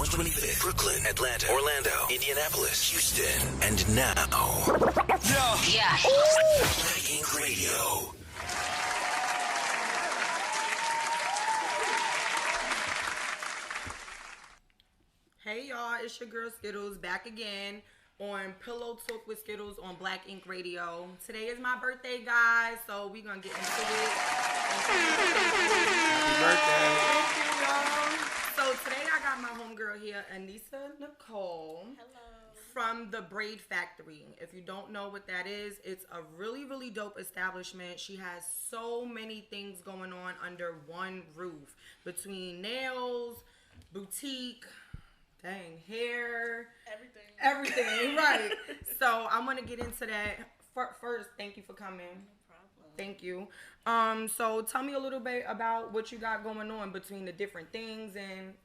125th, Brooklyn, Atlanta, Orlando, Indianapolis, Houston, and now, yeah. Black Ink Radio. Hey y'all, it's your girl Skiddlez back again on Pillow Talk with Skiddlez on Black Ink Radio. Today is my birthday, guys, so we're gonna get into it. Happy birthday. Thank you, y'all. So today I got my homegirl here, Anissa Nicole. Hello. From the Braid Factory. If you don't know what that is, it's a really, really dope establishment. She has so many things going on under one roof. Between nails, boutique, hair, everything, right? So I'm gonna get into that. First, thank you for coming. No problem. Thank you. So tell me a little bit about what you got going on between the different things, and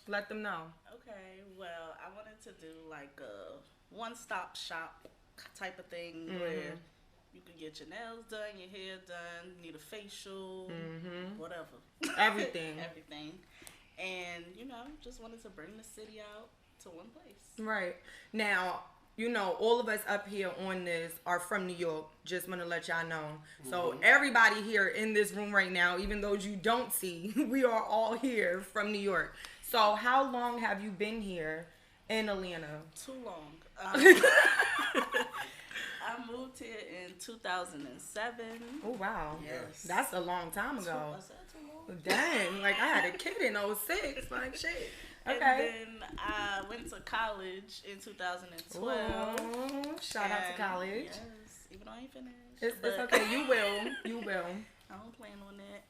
let them know. Okay, well, I wanted to do like a one-stop shop type of thing where you can get your nails done, your hair done, need a facial, whatever. Everything. Everything. And, just wanted to bring the city out to one place. Right. Now, all of us up here on this are from New York. Just want to let y'all know. So everybody here in this room right now, even those you don't see, we are all here from New York. So how long have you been here in Atlanta? Too long. I moved here in 2007. Oh, wow. Yes. That's a long time ago. I said too long. Dang, like I had a kid in 06, like shit. Okay. And then I went to college in 2012. Ooh, shout out to college. Yes, even though I ain't finished. It's okay, you will. I don't plan on that.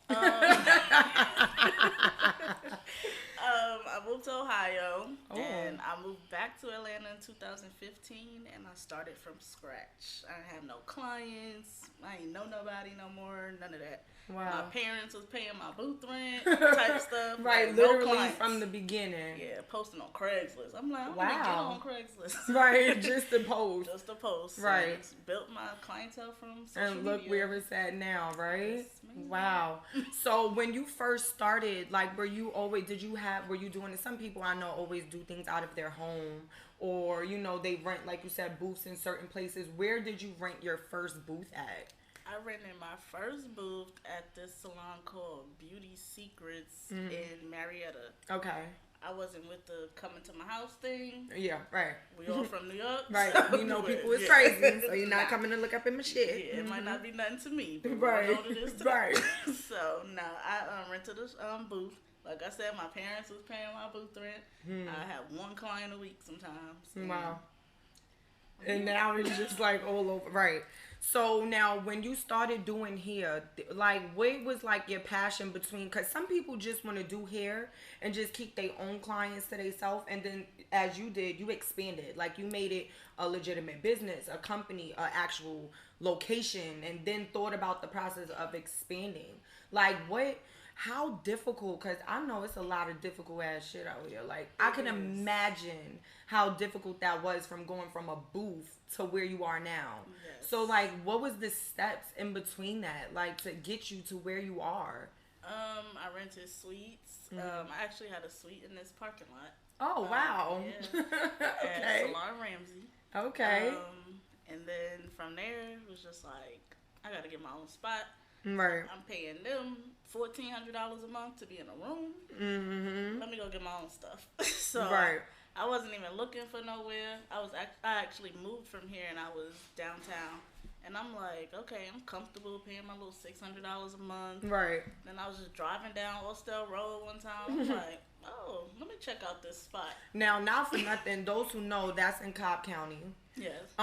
I moved to Ohio, and I moved back to Atlanta in 2015, and I started from scratch. I didn't have no clients. I ain't know nobody no more, none of that. Wow. My parents was paying my booth rent type stuff. Right, like, literally no from the beginning. Yeah, posting on Craigslist. I'm like, I'm wow. gonna get on Craigslist. Right, just to post. Just to post. Right. So built my clientele from social and look media. where it's at now, right? Yes, wow. So when you first started, like, were you doing it? Some people I know always do things out of their home, or they rent, like you said, booths in certain places. Where did you rent your first booth at? I rented my first booth at this salon called Beauty Secrets in Marietta. Okay. I wasn't with the coming to my house thing. Yeah, right. We all from New York. Right. So People is crazy, so you're not coming to look up in my shit. Yeah, it might not be nothing to me, but right. I know what it is to right. So, no, I rented this booth. Like I said, my parents was paying my booth rent. I had one client a week sometimes. Wow. And now it's just like all over. Right. So now when you started doing hair, like what was like your passion between, because some people just want to do hair and just keep their own clients to themselves, and then as you did, you expanded, like you made it a legitimate business, a company, an actual location, and then thought about the process of expanding. Like how difficult, because I know it's a lot of difficult ass shit out here. Like I can imagine how difficult that was from going from a booth to where you are now. Yes. So like what was the steps in between that, like to get you to where you are? I rented suites. I actually had a suite in this parking lot. Oh wow. Yeah. Okay. At Salon Ramsey. Okay. And then from there it was just like I gotta get my own spot. Right. I'm paying them $1,400 a month to be in a room. Let me go get my own stuff. So right. I wasn't even looking for nowhere. I actually moved from here and I was downtown. And I'm like, okay, I'm comfortable paying my little $600 a month. Right. Then I was just driving down Austell Road one time. I'm like, oh, let me check out this spot. Now, not for nothing, those who know, that's in Cobb County. Yes.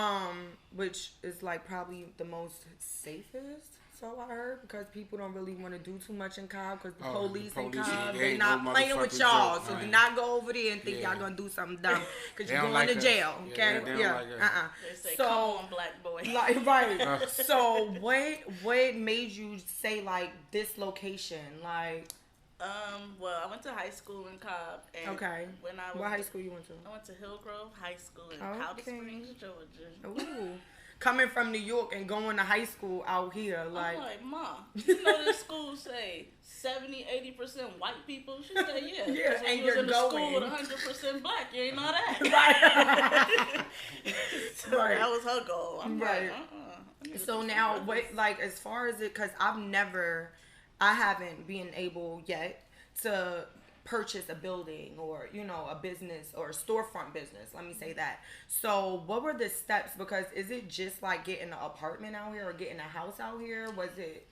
Which is like probably the most safest. So I heard, because people don't really want to do too much in Cobb, because the police in Cobb, they not playing with y'all. So do not go over there and think y'all gonna do something dumb, because you're going to jail. Okay? They say, come on, black boy. Like, right. So what made you say like this location? Like, well, I went to high school in Cobb. And okay. When I was what high school you went to? I went to Hillgrove High School in Powder Springs, Georgia. Ooh. coming from New York and going to high school out here. Like, I'm like, Mom, you know this school say 70-80% white people? She said, yeah. Yeah, when and you was you're in the going. school with 100% black, you ain't know that. Right. So Right. that was her goal. I'm Right. like, So now, what, like, as far as it, because I haven't been able yet to purchase a building or, you know, a business or a storefront business. Let me say that. So what were the steps? Because is it just like getting an apartment out here or getting a house out here? Was it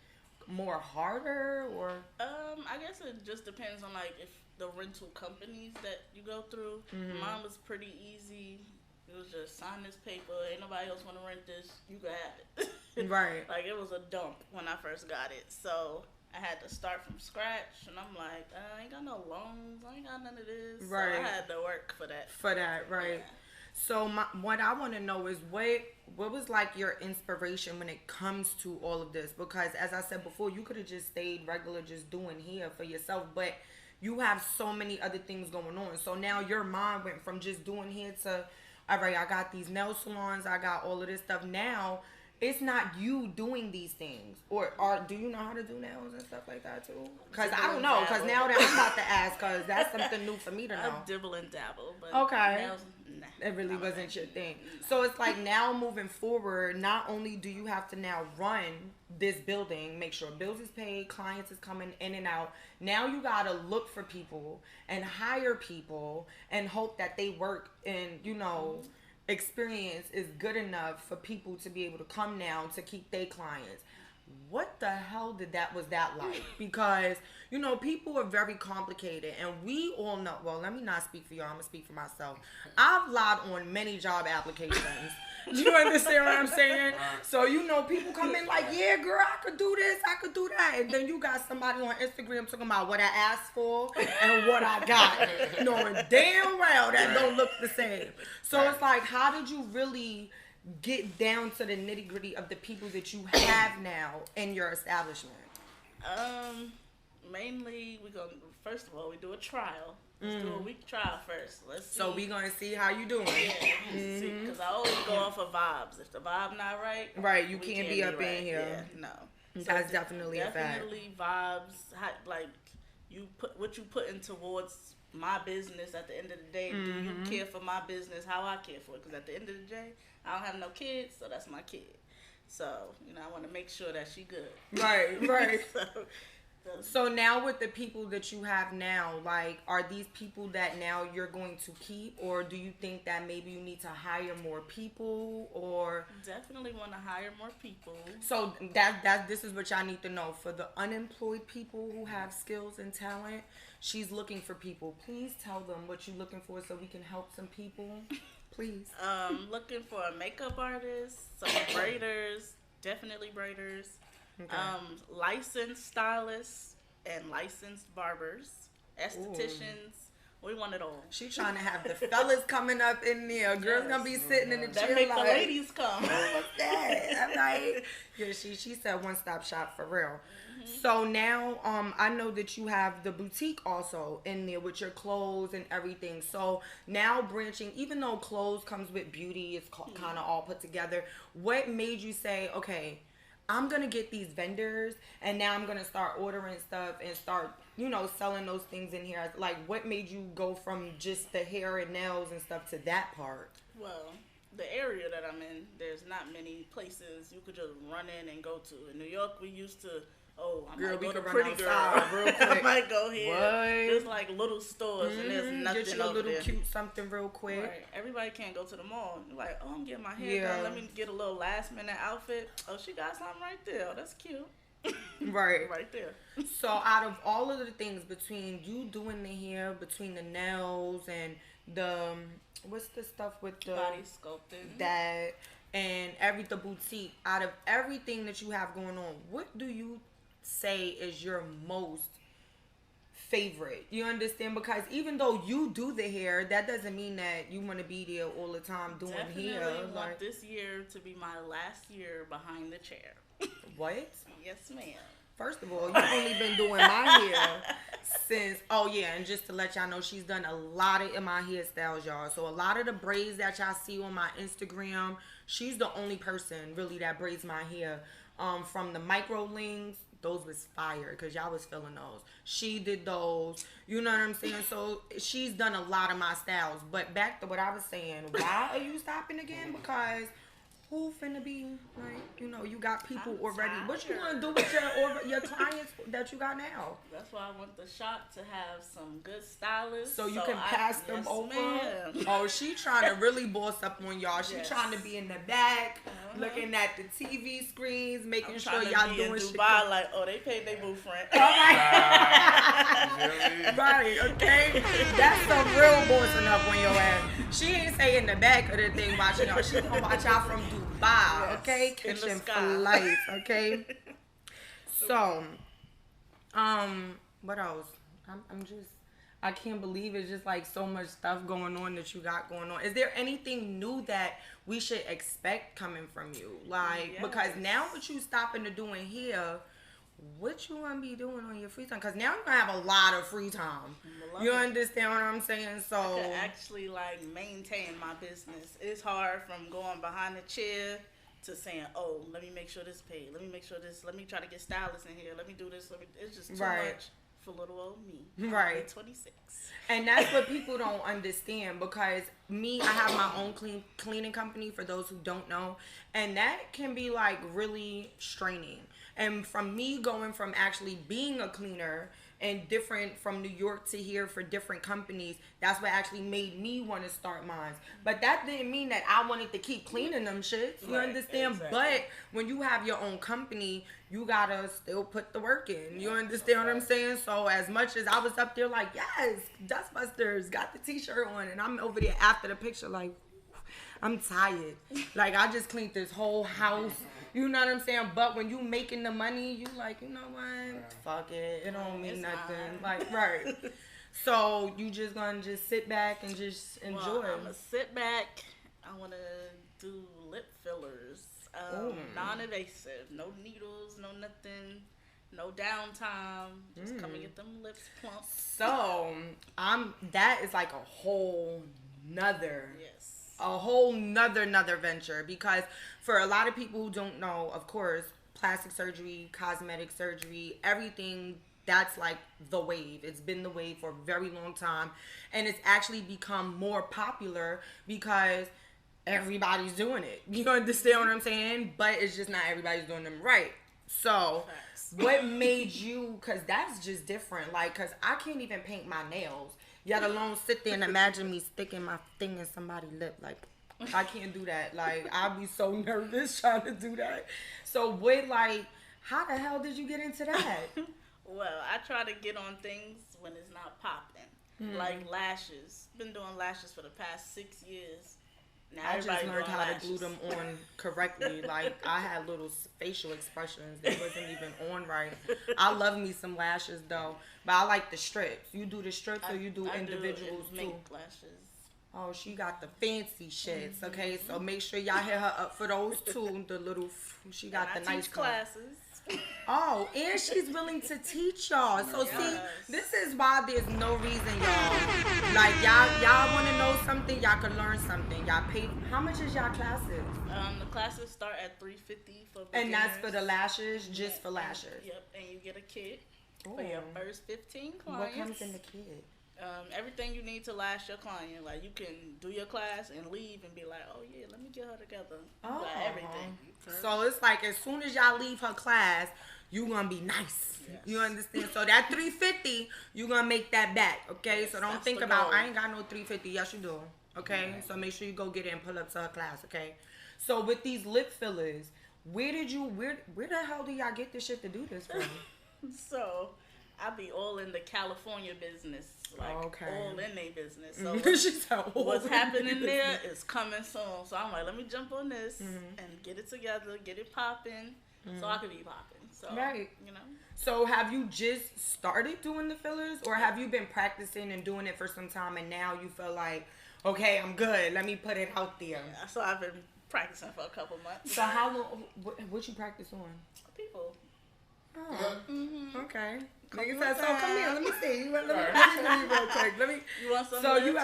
more harder or? I guess it just depends on like if the rental companies that you go through. Mine was pretty easy. It was just sign this paper. Ain't nobody else want to rent this. You can have it. Right. Like it was a dump when I first got it. So I had to start from scratch, and I'm like, I ain't got no loans. I ain't got none of this. Right. So I had to work for that. Right. Yeah. So what I want to know is what was like your inspiration when it comes to all of this? Because as I said before, you could have just stayed regular, just doing hair for yourself, but you have so many other things going on. So now your mind went from just doing hair to, all right, I got these nail salons, I got all of this stuff. Now it's not you doing these things, or do you know how to do nails and stuff like that too? Because I don't know. Because now that I'm about to ask, because that's something new for me to know. I dibble and dabble, but okay, nails, nah, it really wasn't your thing. So it's like now moving forward, not only do you have to now run this building, make sure bills is paid, clients is coming in and out. Now you gotta look for people and hire people and hope that they work and experience is good enough for people to be able to come now to keep their clients. What the hell was that like? Because, people are very complicated, and we all know, well, let me not speak for y'all, I'm gonna speak for myself. I've lied on many job applications. Do you understand what I'm saying? So, people come in like, yeah, girl, I could do this, I could do that. And then you got somebody on Instagram talking about what I asked for and what I got. Knowing damn well that don't look the same. So it's like, how did you really get down to the nitty gritty of the people that you have now in your establishment? Mainly first of all, we do a trial. Let's do a week trial first. Let's see. So we gonna see how you doing. Yeah, because I always go off of vibes. If the vibe not right, you can't be up in here. Yeah, no. That's definitely a fact. Definitely vibes. Like you put what you putting towards my business. At the end of the day, do you care for my business? How I care for it? Because at the end of the day, I don't have no kids, so that's my kid. So I want to make sure that she good. Right. So now with the people that you have now, like, are these people that now you're going to keep, or do you think that maybe you need to hire more people, or? Definitely want to hire more people. So this is what y'all need to know. For the unemployed people who have skills and talent, she's looking for people. Please tell them what you're looking for so we can help some people. Please. Looking for a makeup artist, some braiders, definitely braiders. Okay. Licensed stylists and licensed barbers, estheticians. We want it all. She trying to have the fellas coming up in there. Girls gonna be sitting in the chair that make like, the ladies come. What's that? I'm like, yeah, she said one-stop shop for real. So now, I know that you have the boutique also in there with your clothes and everything. So now branching, even though clothes comes with beauty, it's kind of all put together. What made you say, okay, I'm going to get these vendors and now I'm going to start ordering stuff and start, selling those things in here? Like, what made you go from just the hair and nails and stuff to that part? Well, the area that I'm in, there's not many places you could just run in and go to. In New York, we used to, I might go to Pretty Girl. Real quick. I might go here. What? There's like little stores and there's nothing get you a over little there. Cute something real quick. Right. Everybody can't go to the mall. You're like, I'm getting my hair done. Let me get a little last minute outfit. Oh, she got something right there. Oh, that's cute. Right. Right there. So out of all of the things, between you doing the hair, between the nails and the, what's the stuff with the body sculpting, that, and the boutique, out of everything that you have going on, what do you say is your most favorite? You understand? Because even though you do the hair, that doesn't mean that you want to be there all the time doing Definitely hair. Want this year to be my last year behind the chair. What? Yes, ma'am. First of all, you've only been doing my hair since, and just to let y'all know, she's done a lot of my hairstyles, y'all. So a lot of the braids that y'all see on my Instagram, She's the only person really that braids my hair. From the micro lings, those was fire because y'all was feeling those. She did those. You know what I'm saying? So she's done a lot of my styles. But back to what I was saying, why are you stopping again? Because who finna be like, you know, you got people already. What you gonna do with your clients that you got now? That's why I want the shop to have some good stylists. So you can pass them over. Ma'am. Oh, she trying to really boss up on y'all. She trying to be in the back, looking at the TV screens, making sure y'all doing shit. Dubai, like, oh, they paid their boo friend. Right, okay. That's some real bossing up on your ass. She ain't say in the back of the thing watching y'all. She gonna watch y'all from Dubai, okay? Kitchen for life, okay? So, what else? I can't believe it's just like so much stuff going on that you got going on. Is there anything new that we should expect coming from you? Like, because now what you stopping to doing here, what you want to be doing on your free time? Because now you're going to have a lot of free time. You understand what I'm saying? So I can actually, like, maintain my business. It's hard from going behind the chair to saying, oh, let me make sure this paid. Let me make sure this. Let me try to get stylists in here. Let me do this. It's just too much for little old me. Right. 26. And that's what people don't understand because I have my own cleaning company for those who don't know. And that can be like really straining. And from me going from actually being a cleaner and different from New York to here for different companies, that's what actually made me want to start mine. But that didn't mean that I wanted to keep cleaning them shits. You understand? Exactly. But when you have your own company, you gotta still put the work in. You understand what I'm saying? So as much as I was up there like, yes, Dustbusters, got the t-shirt on, and I'm over there after the picture like, I'm tired. Like, I just cleaned this whole house. You know what I'm saying? But when you making the money, you like, you know what? Fuck it. It don't mean nothing. Like, right. So you just gonna just sit back and just enjoy. Well, I'm gonna sit back. I wanna do lip fillers. Non-invasive. No needles, no nothing. No downtime. Just come and get them lips plump. So that is like a whole nother a whole nother venture, because for a lot of people who don't know, of course, plastic surgery, cosmetic surgery, everything, that's like the wave. It's been the wave for a very long time, and it's actually become more popular because everybody's doing it. You understand what I'm saying? But it's just not everybody's doing them right. So what made you, because that's just different, like, because I can't even paint my nails, yet alone sit there and imagine me sticking my thing in somebody's lip. Like, I can't do that. Like, I'd be so nervous trying to do that. So what, like, how the hell did you get into that? Well, I try to get on things when it's not popping. Like lashes. Been doing lashes for the past 6 years. Now I just learned how to glue them on correctly. Like, I had little facial expressions that wasn't even on right. I love me some lashes, though. But I like the strips. You do the strips or you do individuals, too? Lashes. Oh, she got the fancy shits, okay? So make sure y'all hit her up for those, too. The little, she got the nice classes. Oh, and she's willing to teach y'all. So see, this is why there's no reason, y'all. Like, y'all want to know something, y'all can learn something. Y'all pay. How much is y'all classes? The classes start at $350 for beginners. And that's for the lashes, just for lashes. Yep, and you get a kit for your first 15 clients. What comes in the kit? Everything you need to last your client. Like, you can do your class and leave and be like, oh yeah, let me get her together. Oh, like, everything. So it's like as soon as y'all leave her class, you gonna be nice. Yes. You understand? So that $350, you gonna make that back, okay? So don't think about I ain't got no $350. Yes, you do. Okay, so make sure you go get it and pull up to her class, okay? So with these lip fillers, where the hell do y'all get this shit to do this from? So I be all in the California business, like all in their business. So what's happening there is coming soon. So I'm like, let me jump on this and get it together, get it popping, so I can be popping. So you know. So have you just started doing the fillers, or have you been practicing and doing it for some time, and now you feel like, okay, I'm good. Let me put it out there. Yeah, so I've been practicing for a couple months. So how long? What you practice on? People. Oh, okay. Nigga said, so come here, let me see. Let me You want some? So you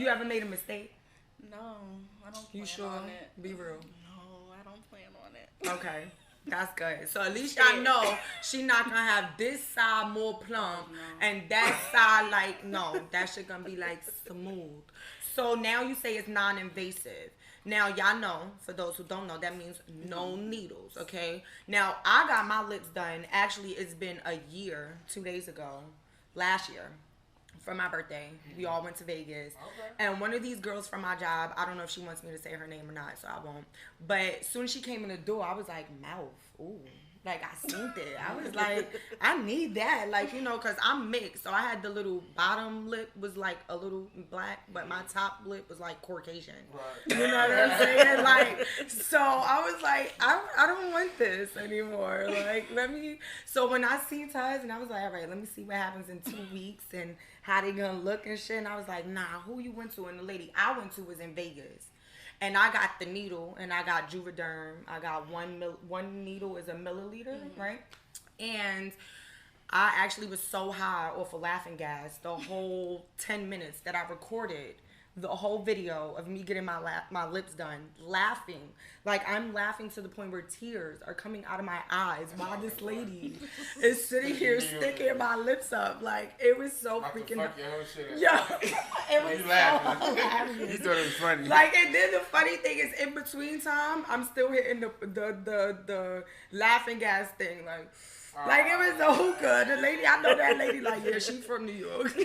ever made a mistake? No, I don't plan You sure? on it. Be real. No, I don't plan on it. Okay. That's good. So at least y'all know she not gonna have this side more plump and that side like, no, that shit gonna be like smooth. So now you say it's non-invasive. Now y'all know, for those who don't know, that means no needles, okay? Now I got my lips done. Actually, it's been a year, 2 days ago, last year. For my birthday, we all went to Vegas. Okay. And one of these girls from my job, I don't know if she wants me to say her name or not, so I won't. But as soon as she came in the door, I was like, mouth, ooh. Like, I seen it. I was like, I need that. Like, you know, because I'm mixed. So I had the little bottom lip was like a little black, but my top lip was like Caucasian. Right. You know what I'm saying? Like, so I was like, I don't want this anymore. Like, let me. So when I seen Tuz, and I was like, all right, let me see what happens in 2 weeks and how they gonna look and shit. And I was like, nah, who you went to? And the lady I went to was in Vegas. And I got the needle, and I got Juvederm. I got one needle is a milliliter, right? And I actually was so high off of laughing gas the whole 10 minutes that I recorded the whole video of me getting my lips done, laughing. Like, I'm laughing to the point where tears are coming out of my eyes while this lady is sitting here sticking my lips up. Like, it was so freaking... Yeah. It was so hilarious. You thought it was funny. Like, and then the funny thing is, in between time, I'm still hitting the laughing gas thing. Like, it was so good. The lady, I know that lady, like, yeah, she's from New York.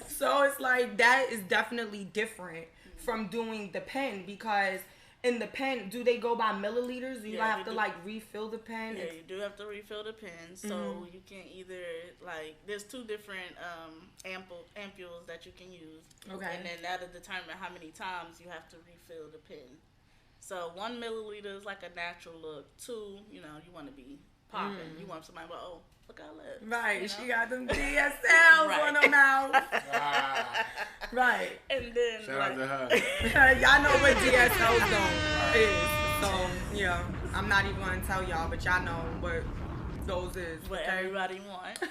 So it's like, that is definitely different from doing the pen, because in the pen, do they go by milliliters? Do you have to, like, refill the pen? Yeah, you do have to refill the pen. So you can either, like, there's 2 different ampules that you can use. Okay. And then that'll determine how many times you have to refill the pen. So 1 milliliter is like a natural look. 2, you know, you want to be popping. You want somebody, well, oh, look how lips. Right, you know? she got them DSLs on her mouth. Right. And then shout out to her. Y'all know what DSLs is. So yeah, I'm not even gonna tell y'all, but y'all know what those is. What everybody wants.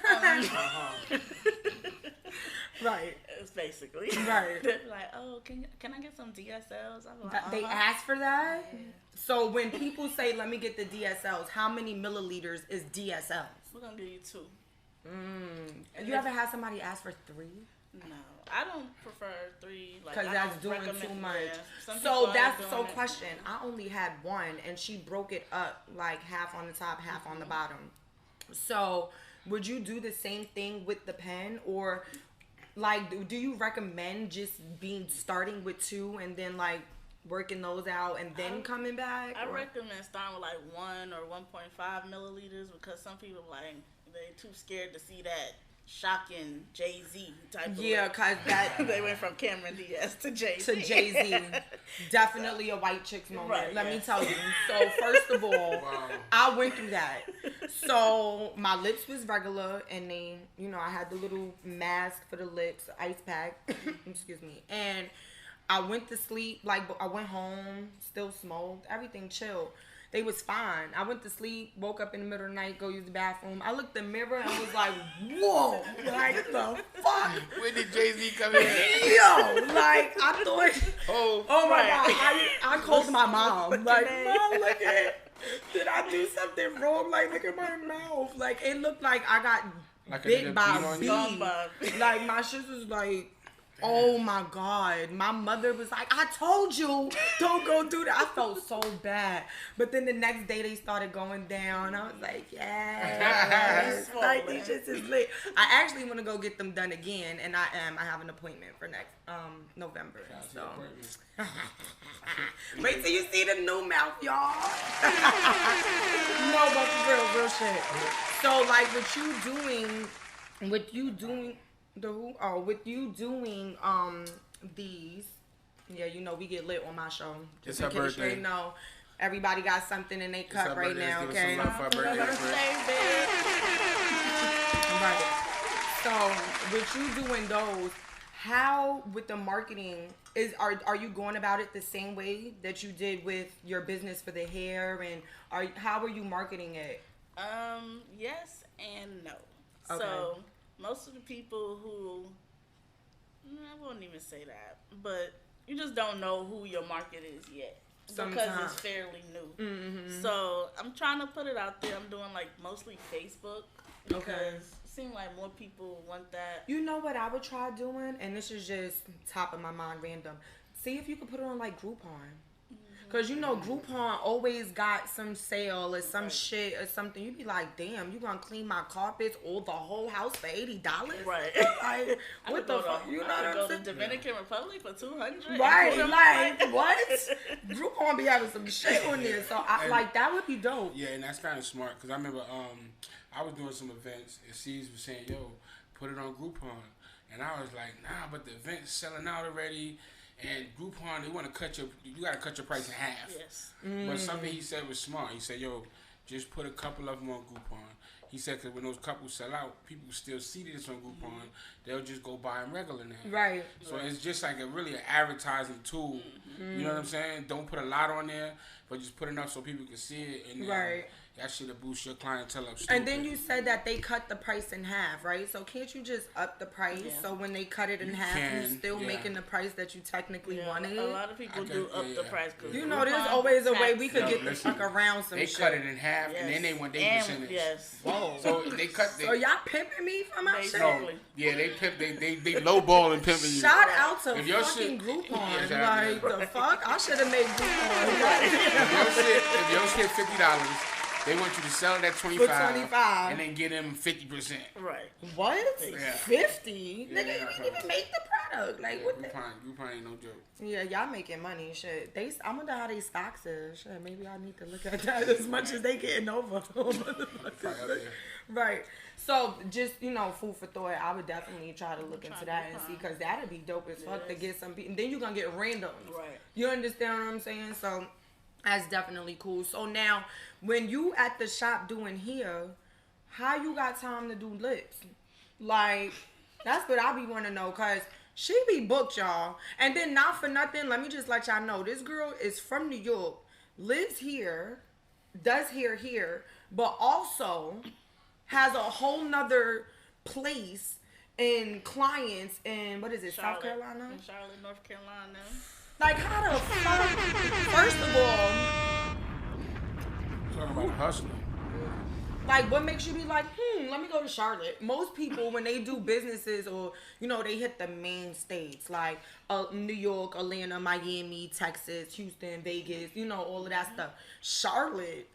Right. It's basically. Right. They're like, oh, can I get some DSLs? I'm like, They ask for that? Yeah. So when people say, let me get the DSLs, how many milliliters is DSLs? We're going to give you 2. You ever had somebody ask for 3? No. I don't prefer 3. Because that's doing too much. Yeah. So that's so question. I only had 1, and she broke it up like half on the top, half on the bottom. So would you do the same thing with the pen, or... Like, do you recommend just starting with 2 and then, like, working those out and then coming back? I recommend starting with, like, 1 or 1.5 milliliters, because some people, like, they're too scared to see that shocking Jay-Z type of Yeah, because that... they went from Cameron Diaz to Jay-Z. To Jay-Z. Definitely a white chick's moment. Right, let me tell you. So, first of all, I went through that. So, my lips was regular, and they, you know, I had the little mask for the lips, ice pack. Excuse me. And I went to sleep, like, I went home, still smoked, everything chill. They was fine. I went to sleep, woke up in the middle of the night, go use the bathroom. I looked in the mirror and was like, whoa, like the fuck? When did Jay-Z come in? Yo, like, I thought, oh my God, I called my mom. Like, Mom, look at, did I do something wrong? Like, look at my mouth. Like, it looked like I got bit by a bee. Like, my shit was like, oh my God. My mother was like, I told you, don't go do that. I felt so bad. But then the next day they started going down. I was like, yes. Like, these shits is lit. I actually want to go get them done again, and I have an appointment for next November. So wait till you see the new mouth, y'all. No, but for real shit. So like with you doing with you doing these, yeah, you know we get lit on my show. It's her birthday. You know, everybody got something in their cup right now. Okay. Right. So with you doing those, how with the marketing are you going about it the same way that you did with your business for the hair, and how are you marketing it? Yes and no. Okay. So most of the people who, I won't even say that, but you just don't know who your market is yet. Sometimes. Because it's fairly new. Mm-hmm. So I'm trying to put it out there. I'm doing like mostly Facebook because it seems like more people want that. You know what I would try doing? And this is just top of my mind random. See if you could put it on like Groupon. Because you know Groupon always got some sale or some shit or something. You be like, damn, you gonna clean my carpets or the whole house for $80? Right. Like, what the fuck? You know what I'm saying? Go to Dominican Republic for $200. Right, like, what? Groupon be having some shit on there. So, like, that would be dope. Yeah, and that's kind of smart. Because I remember I was doing some events and C's was saying, yo, put it on Groupon. And I was like, nah, but the event's selling out already. And Groupon, they want to you got to cut your price in half. Yes. But something he said was smart. He said, yo, just put a couple of them on Groupon. He said, because when those couples sell out, people still see this on Groupon. They'll just go buy them regular now. Right. So it's just like an advertising tool. You know what I'm saying? Don't put a lot on there, but just put enough so people can see it. And that shit'll boost your clientele up. And then you said that they cut the price in half, right? So can't you just up the price? Yeah. So when they cut it in half, you're still making the price that you technically wanted? A lot of people do up the price. You know, there's always a way we could get the fuck around some shit. They cut it in half, and then they want their percentage. Yes. Whoa. So they cut. So y'all pimping me for my shit? No, yeah, they pimp. They lowball and pimping you. Shout out to fucking Groupon. Like the fuck, I should have made Groupon. If your shit $50. They want you to sell it at $25 and then get them 50%. Right. What? Yeah. 50? Nigga, you didn't even make the product. Like, what the? Groupon ain't no joke. Yeah, y'all making money. Shit. I wonder how they stocks is. Shit, maybe I need to look at that as much as they getting over. Right. So, just, you know, food for thought. I would definitely try to look into that and see, because that'd be dope as fuck to get some people. And then you're going to get randoms. Right. You understand what I'm saying? So, that's definitely cool. So, now, when you at the shop doing hair, how you got time to do lips? Like, that's what I be wanting to know, because she be booked, y'all. And then, not for nothing, let me just let y'all know, this girl is from New York, lives here, does hair here, but also has a whole nother place and clients in, what is it, Charlotte, South Carolina? in Charlotte, North Carolina. Like, how the fuck? First of all, Talking about hustling. like, what makes you be like, let me go to Charlotte? Most people, when they do businesses or, you know, they hit the main states, like New York, Atlanta, Miami, Texas, Houston, Vegas, you know, all of that stuff. Charlotte,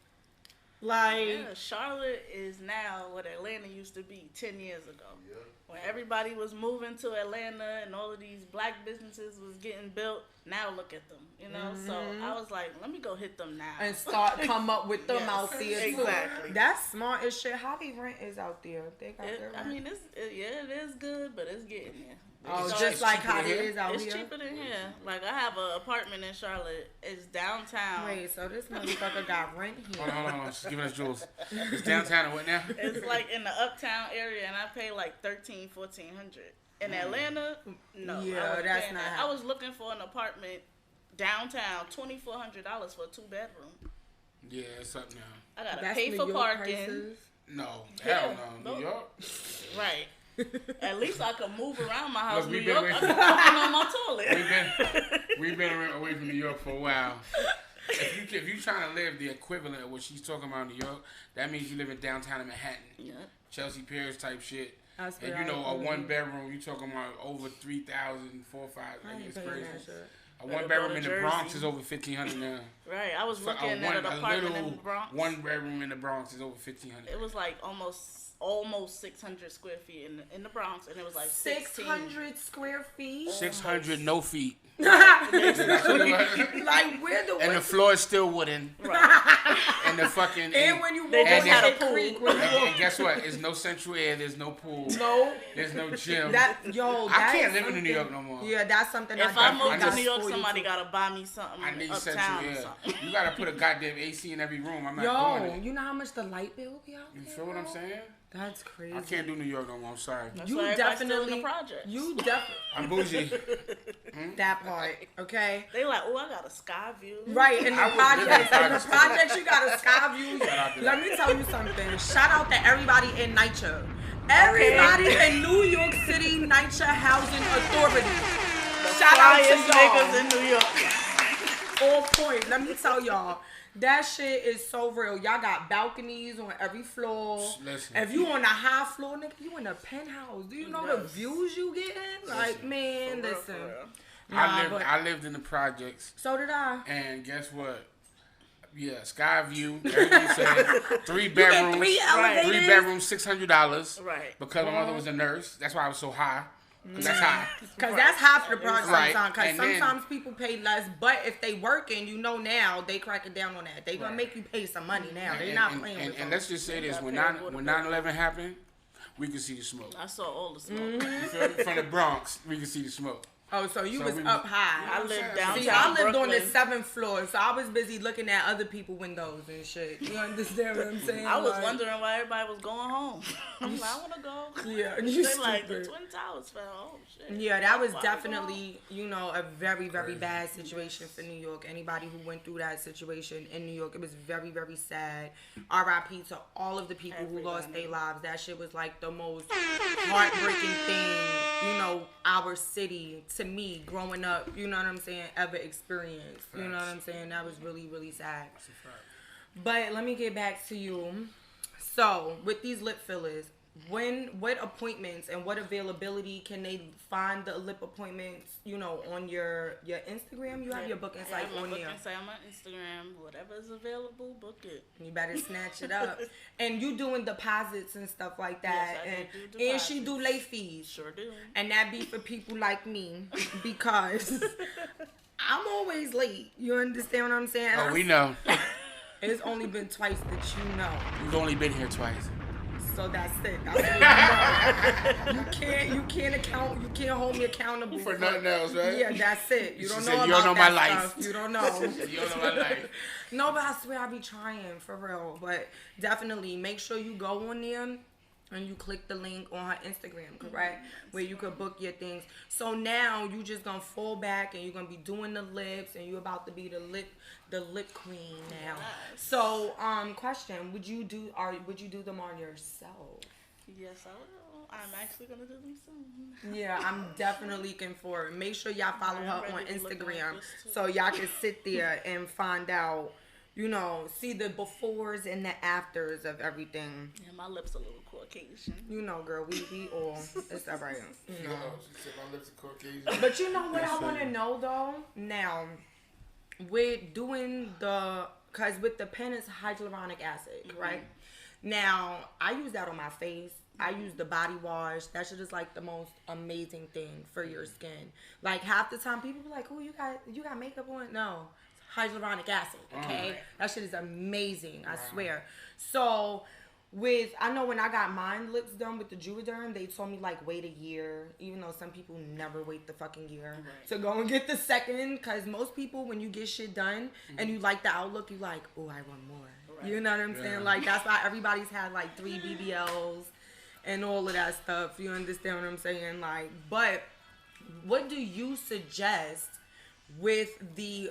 like... Yeah, Charlotte is now what Atlanta used to be 10 years ago. Yeah. When everybody was moving to Atlanta and all of these black businesses was getting built, now look at them, you know? So I was like, let me go hit them now. And come up with them out there, too. Exactly. That's smart as shit. How the rent is out there? They got their rent? I mean, it is good, but it's getting there. Oh, so just like how it is out here? It's cheaper than here. Like, I have an apartment in Charlotte. It's downtown. Wait, so this motherfucker got rent here. Hold on. She's giving us jewels. It's downtown and what now? It's like in the uptown area, and I pay like $1,300, $1,400. In Atlanta, no. Yeah, that's not. I was looking for an apartment downtown, $2,400 for a 2-bedroom. Yeah, it's up now. I gotta pay for parking. Prices? No, hell no. New York? Right. At least I can move around my house. Look, New York, I can on my toilet. We've been away from New York for a while. If you trying to live the equivalent of what she's talking about in New York, that means you live in downtown Manhattan. Yeah. Chelsea Piers type shit. And you know, a 1-bedroom, you talking about over 3,000, 4,000, 5. Like, it's crazy. A 1-bedroom in the Bronx is over $1,500 now. Right, I was looking at an apartment in the Bronx. 1-bedroom in the Bronx is over $1,500. It was like almost 600 square feet in the Bronx, and it was like 600 square feet. 600 no feet. Like where the and the floor is still wooden. Right. And the fucking and when you walk had a pool. And guess what? There's no central air. There's no pool. No. There's no gym. I can't live in New York no more. Yeah, that's something. If I move to New York, somebody gotta buy me something. I need uptown central air. You gotta put a goddamn AC in every room. I'm not doing it. You know how much the light bill be out there? You feel what I'm saying? That's crazy. I can't do New York no more. I'm sorry. You definitely. I'm bougie. That part, okay? They like, oh, I got a sky view. Right, in the projects, you got a sky view. Let me tell you something. Shout out to everybody in NYCHA. Everybody in New York City NYCHA Housing Authority. Shout out to niggas in New York. On point. Let me tell y'all. That shit is so real. Y'all got balconies on every floor. Listen. If you on the high floor, nigga, you in a penthouse. Do you know the views you getting? Like, man, listen. I lived in the projects. So did I. And guess what? Yeah, sky view. Everything said 3 bedrooms. 3 bedrooms, $600. Right. Because my mother was a nurse. That's why I was so high. Cause that's high. Because that's half the price right. sometimes. Because sometimes people pay less, but if they working, you know now they crack it down on that. They gonna make you pay some money now. They're not playing with and let's just say this: when 9/11 happened, we could see the smoke. I saw all the smoke. From the Bronx, we could see the smoke. Oh, so you was up high. I lived downtown. See, I lived Brooklyn. on the 7th floor, so I was busy looking at other people's windows and shit. You understand what I'm saying? I was wondering why everybody was going home. I'm like, I want to go. Yeah, you They like, the Twin Towers fell. Oh, shit. Yeah, that was definitely, a very, very bad situation for New York. Anybody who went through that situation in New York, it was very, very sad. R.I.P. to all of the people who lost their lives. That shit was like the most heartbreaking thing, our city, to me, growing up, you know what I'm saying, ever experienced. You know what I'm saying? That was really, really sad. But let me get back to you. So, with these lip fillers, what appointments and what availability can they find the lip appointments, on your Instagram? You have your booking site on there. Booking site on my Instagram. Whatever's available, book it. You better snatch it up. And you doing deposits and stuff like that. Yes, and she do late fees. Sure do. And that be for people like me because I'm always late. You understand what I'm saying? Oh, we know. It's only been twice that you know. You've only been here twice. So that's it. That's you can't hold me accountable for nothing else, right? Yeah, that's it. You don't know you about don't know that my life. stuff. You don't know. You don't know my life. No, but I swear I be trying for real. But definitely make sure you go on there and you click the link on her Instagram, correct? Where you could book your things. So now you just gonna fall back and you're gonna be doing the lips and you're about to be the lip queen now. Yes. So, question: Would you do them on yourself? Yes, I will. I'm actually gonna do them soon. Yeah, I'm definitely looking for it. Make sure y'all follow her on Instagram so y'all can sit there and find out. See the befores and the afters of everything. Yeah, my lips a little Caucasian. Girl, we all, it's all right. She said my lips are Caucasian. But you know what I want to know, though? Now, with doing because with the pen, it's hyaluronic acid, right? Now, I use that on my face. I use the body wash. That shit is like the most amazing thing for your skin. Like half the time, people be like, "Oh, you got makeup on?" No. Hyaluronic acid, okay? That shit is amazing, I swear. So, I know when I got mine lips done with the Juvederm, they told me, wait a year, even though some people never wait the fucking year to go and get the second, because most people, when you get shit done and you like the outlook, you like, oh, I want more. Right. You know what I'm saying? That's why everybody's had, 3 BBLs and all of that stuff. You understand what I'm saying? But what do you suggest with the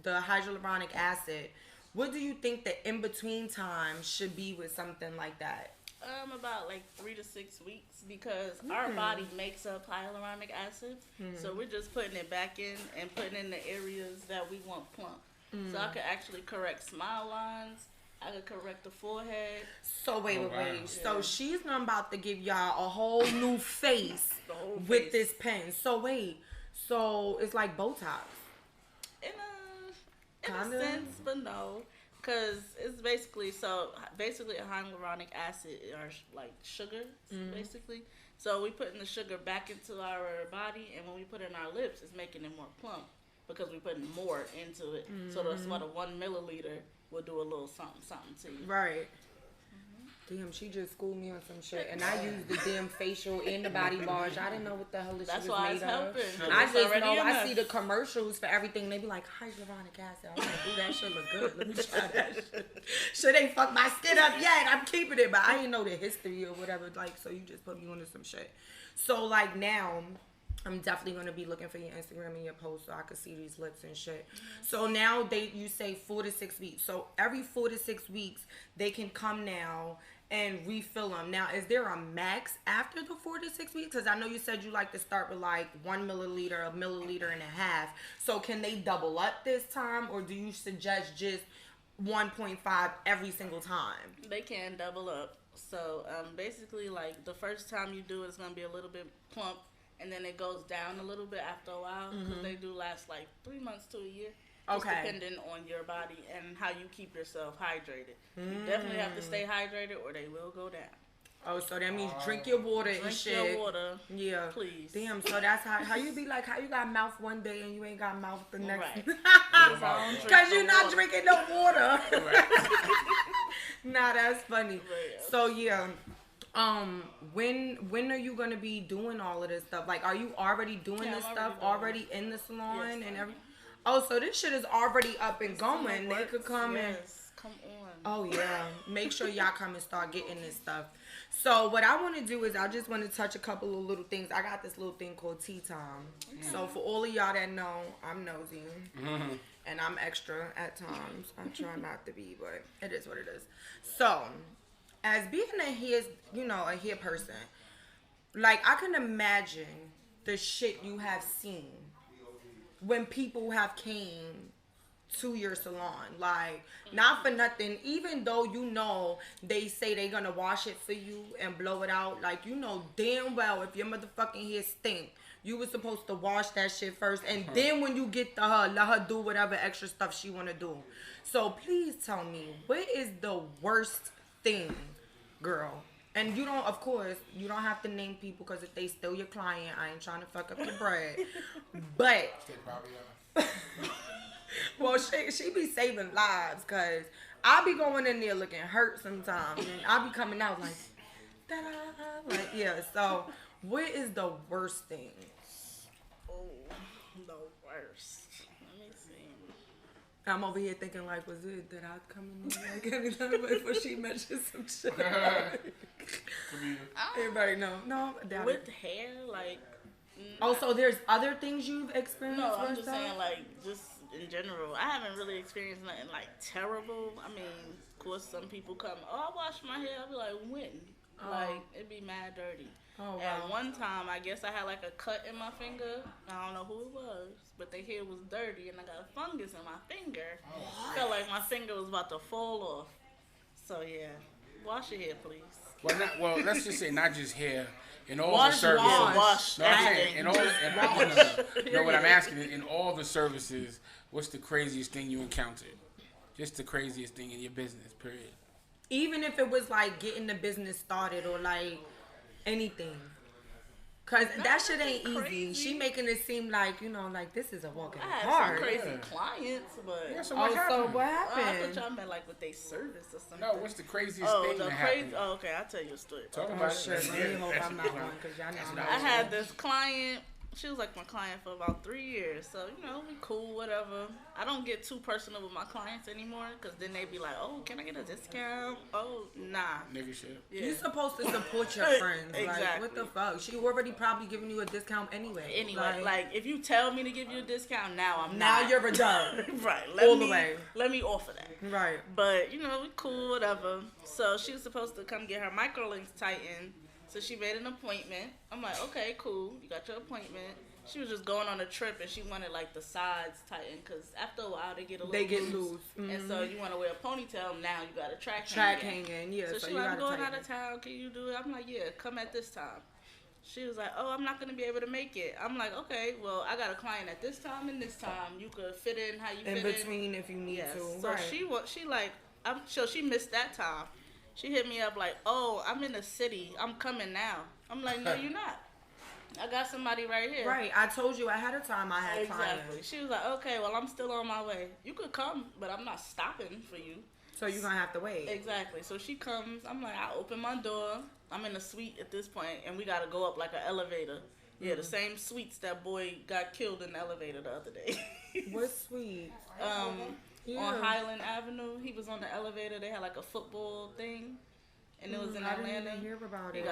hyaluronic acid? What do you think the in-between time should be with something like that? About 3 to 6 weeks, because our body makes up hyaluronic acid. So we're just putting it back in and putting in the areas that we want plump. So I could actually correct smile lines. I could correct the forehead. So wait. So she's about to give y'all a whole new face with this pen. So wait. So it's like Botox. In a sense, but no. Because it's basically hyaluronic acid are like sugars, basically. So we putting the sugar back into our body, and when we put it in our lips, it's making it more plump because we're putting more into it. So that's what a 1 milliliter will do a little something to you. Right. Damn, she just schooled me on some shit, and I used the damn facial and the body wash. I didn't know what the hell this shit was made of. I just know I see the commercials for everything. They be like hyaluronic acid. I'm like, ooh, that shit look good. Let me try that shit. Should ain't fuck my skin up yet. I'm keeping it, but I didn't know the history or whatever. So you just put me onto some shit. So now, I'm definitely going to be looking for your Instagram and your post so I can see these lips and shit. So now you say 4 to 6 weeks. So every 4 to 6 weeks, they can come now and refill them. Now, is there a max after the 4 to 6 weeks? Because I know you said you like to start with like 1 milliliter, a milliliter and a half. So can they double up this time, or do you suggest just 1.5 every single time? They can double up. So basically, like the first time you do it, it's gonna be a little bit plump, and then it goes down a little bit after a while because they do last like 3 months to a year. Just depending on your body and how you keep yourself hydrated. You definitely have to stay hydrated or they will go down. Oh, so that means drink your water and shit. Drink your water, yeah, please. Damn, so that's how you be like, how you got mouth one day and you ain't got mouth the next. Right. Because you're not drinking no water. Nah, that's funny. So yeah, when are you gonna be doing all of this stuff? Like, are you already doing this stuff already in the salon and everything? Oh, so this shit is already up and going. They could come and... come on. Oh, yeah. Make sure y'all come and start getting this stuff. So what I want to do is I just want to touch a couple of little things. I got this little thing called tea time. So for all of y'all that know, I'm nosy. And I'm extra at times. I try not to be, but it is what it is. So, as being a hair person, like, I can imagine the shit you have seen when people have came to your salon. Like, not for nothing, even though you know they say they're gonna wash it for you and blow it out, like, you know damn well if your motherfucking hair stink, you were supposed to wash that shit first, and then when you get to her, let her do whatever extra stuff she wanna do. So please tell me, what is the worst thing, girl? And you don't, of course, you don't have to name people, because if they steal your client, I ain't trying to fuck up your bread. But, well, she be saving lives, because I be going in there looking hurt sometimes, and I be coming out like, ta-da, like, yeah. So, what is the worst thing? Oh, the worst. Let me see. I'm over here thinking, like, was it that I'd come in there like anything before she mentioned some shit? Everybody know. No, with hair, like... Oh, so there's other things you've experienced? No, I'm just saying, like, just in general. I haven't really experienced nothing, like, terrible. I mean, of course, some people come, oh, I wash my hair. I'll be like, when? Like, it'd be mad dirty. Oh, wow. And one time, I guess I had, like, a cut in my finger. I don't know who it was, but the hair was dirty, and I got a fungus in my finger. I felt like my finger was about to fall off. So, yeah. Wash your hair, please. Well, let's just say not just hair. In all the services. Wash. No, I'm saying in all. No, what I'm asking is, in all the services, what's the craziest thing you encountered? Just the craziest thing in your business, period. Even if it was like getting the business started or like anything. Cause that shit ain't easy. She making it seem like, you know, like this is a walk in the park. I had some crazy clients, but so what happened? I thought y'all meant like with their service or something. No, what's the craziest thing that happened? Oh, okay, I'll tell you a story. Talk about it. Let me hope I'm not one, cause y'all know. I had this client. She was like my client for about 3 years, so you know, we cool, whatever. I don't get too personal with my clients anymore, cause then they be like, "Oh, can I get a discount?" Oh, nah. Nigga shit. Yeah. You're supposed to support your friends. Exactly. Like, what the fuck? She already probably giving you a discount anyway. Anyway, like if you tell me to give you a discount, now you're a dub. Right. Let me offer that. Right. But you know, we cool, whatever. So she was supposed to come get her microlinks tightened. So she made an appointment. I'm like, okay, cool. You got your appointment. She was just going on a trip and she wanted like the sides tightened because after a while they get loose. Mm-hmm. And so you want to wear a ponytail. Now you got a track hanging. Yeah. So she like, I'm going out of town. Can you do it? I'm like, yeah, come at this time. She was like, oh, I'm not going to be able to make it. I'm like, okay, well, I got a client at this time and this time. You could fit in how you fit in. In between if you need to. So she missed that time. She hit me up like, oh, I'm in the city. I'm coming now. I'm like, no, you're not. I got somebody right here. Right. I told you ahead of time I had clients. She was like, okay, well, I'm still on my way. You could come, but I'm not stopping for you. So you're going to have to wait. Exactly. So she comes. I'm like, I open my door. I'm in a suite at this point, and we got to go up like an elevator. Yeah, the same suites that boy got killed in the elevator the other day. What suite? On Highland Avenue, he was on the elevator. They had like a football thing, and it was in Atlanta. I didn't even hear about it.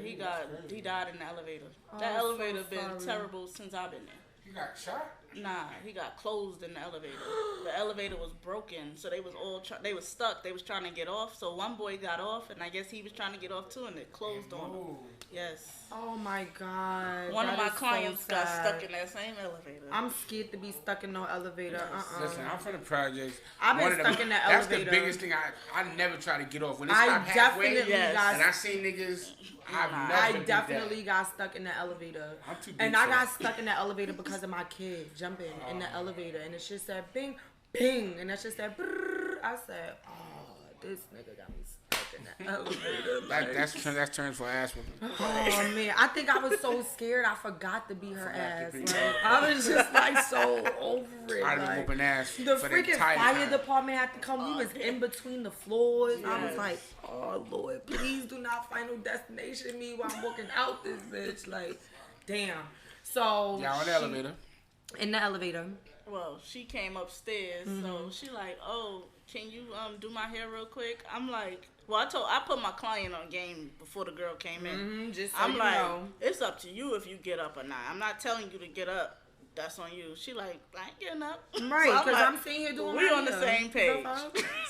He died in the elevator. That elevator been terrible since I've been there. You got shot? Nah, he got closed in the elevator. The elevator was broken, so they was they was stuck. They was trying to get off. So one boy got off, and I guess he was trying to get off too, and it closed on him. Yes. Oh my God. One of my clients got stuck in that same elevator. I'm scared to be stuck in no elevator. Listen, I'm from the projects. I've been stuck in the elevator. That's the biggest thing. I never try to get off. When it stopped halfway, and I seen niggas, I definitely got stuck in the elevator. I'm too big. And I got stuck in the elevator because of my kid jumping in the elevator, and it just said bing, bing, and it just said brrr. I said, oh, this nigga got me stuck in the elevator. That's turns for ass whipping. Oh man, I think I was so scared I forgot to beat her ass. Like, I was just like so over it. I was whooping ass. The freaking fire department had to come. We was in between the floors. Yes. I was like, oh Lord, please do not Final Destination me while I'm walking out this bitch. Like, damn. So y'all in the elevator. In the elevator. Well, she came upstairs, so she like, oh, can you do my hair real quick? I'm like, well, I put my client on game before the girl came in. Just so I'm like, know. It's up to you if you get up or not. I'm not telling you to get up. That's on you. She like, I ain't getting up. Right, because I'm sitting here doing we on the same page.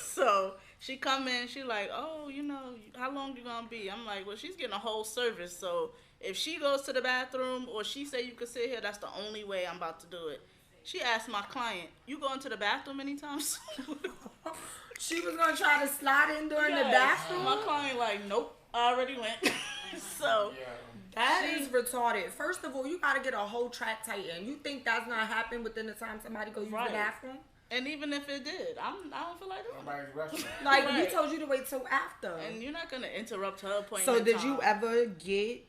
So she come in, she like, oh, you know, how long you gonna be? I'm like, well, she's getting a whole service, so if she goes to the bathroom or she say you can sit here, that's the only way I'm about to do it. She asked my client, you going to the bathroom anytime soon? She was going to try to slide in during the bathroom? My client like, nope, I already went. So, that is retarded. First of all, you got to get a whole track tightened. You think that's going to happen within the time somebody goes use the bathroom? And even if it did, I don't feel like doing it. Like, we told you to wait till after. And you're not going to interrupt her appointment. So, did you ever get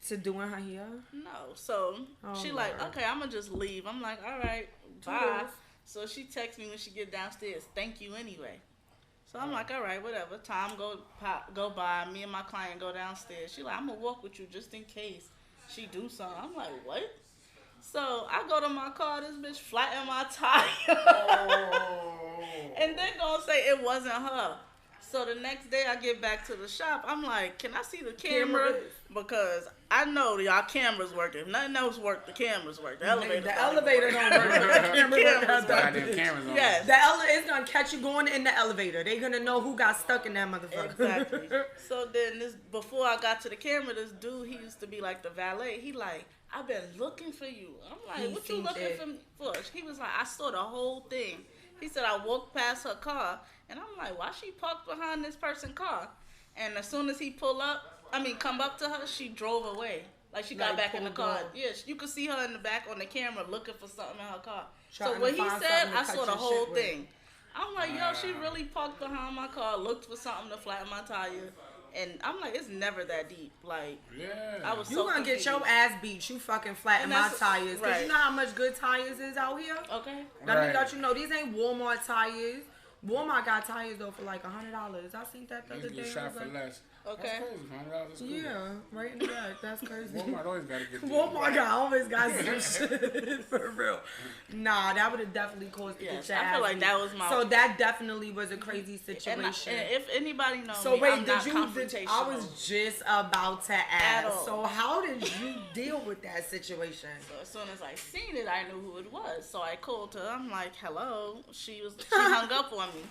to doing her hair? No. So she like, okay, I'm gonna just leave. I'm like, all right, bye. So she texts me when she get downstairs, thank you anyway. So I'm like, all right, whatever. Time go by. Me and my client go downstairs. She like, I'm gonna walk with you just in case she do something. I'm like, what? So I go to my car. This bitch flatten my tire, and then gonna say it wasn't her. So the next day I get back to the shop, I'm like, can I see the camera? Because I know y'all cameras work. If nothing else work, the cameras work. The elevator don't work. The cameras on. Yes. It's going to catch you going in the elevator. They're going to know who got stuck in that motherfucker. Exactly. So then before I got to the camera, this dude, he used to be like the valet. He like, I've been looking for you. I'm like, what you looking for me for? He was like, I saw the whole thing. He said, I walked past her car. And I'm like, why she parked behind this person's car? And as soon as he come up to her, she drove away. Like she got back in the car. Yeah, you could see her in the back on the camera looking for something in her car. So what he said, I saw the whole thing. I'm like, yo, she really parked behind my car, looked for something to flatten my tire. And I'm like, it's never that deep. Like, I was so you gonna get your ass beat. You fucking flatten my tires. Because you know how much good tires is out here? Okay. Let me let you know, these ain't Walmart tires. Walmart got tires though for like $100. I seen that the other day. Shot for less. Okay. That's crazy. $100 is cool. Yeah, right in the back. That's crazy. Walmart always got a good deal. Walmart always got some shit for real. Nah, that would have definitely caused to get your ass. I feel like that was So that definitely was a crazy situation. And if anybody knows so me, wait, I'm not confrontational. I was just about to ask. So how did you deal with that situation? So as soon as I seen it, I knew who it was. So I called her. I'm like, hello. She hung up on me.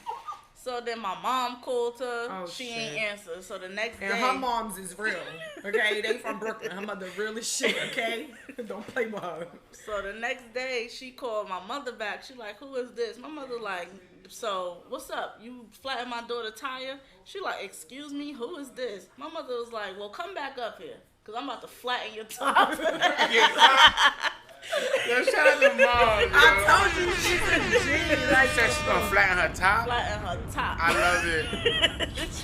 So then my mom called her. She ain't answer. So the next day. And her mom's is real. Okay? They from Brooklyn. Her mother real as shit. Okay? Don't play with her. So the next day, she called my mother back. She like, who is this? My mother like, so what's up? You flattened my daughter's tire? She like, excuse me? Who is this? My mother was like, well, come back up here. Because I'm about to flatten your top. Yo, shout out to mom. I told you she's a G. Like, she's gonna flatten her top. Flatten her top. I love it.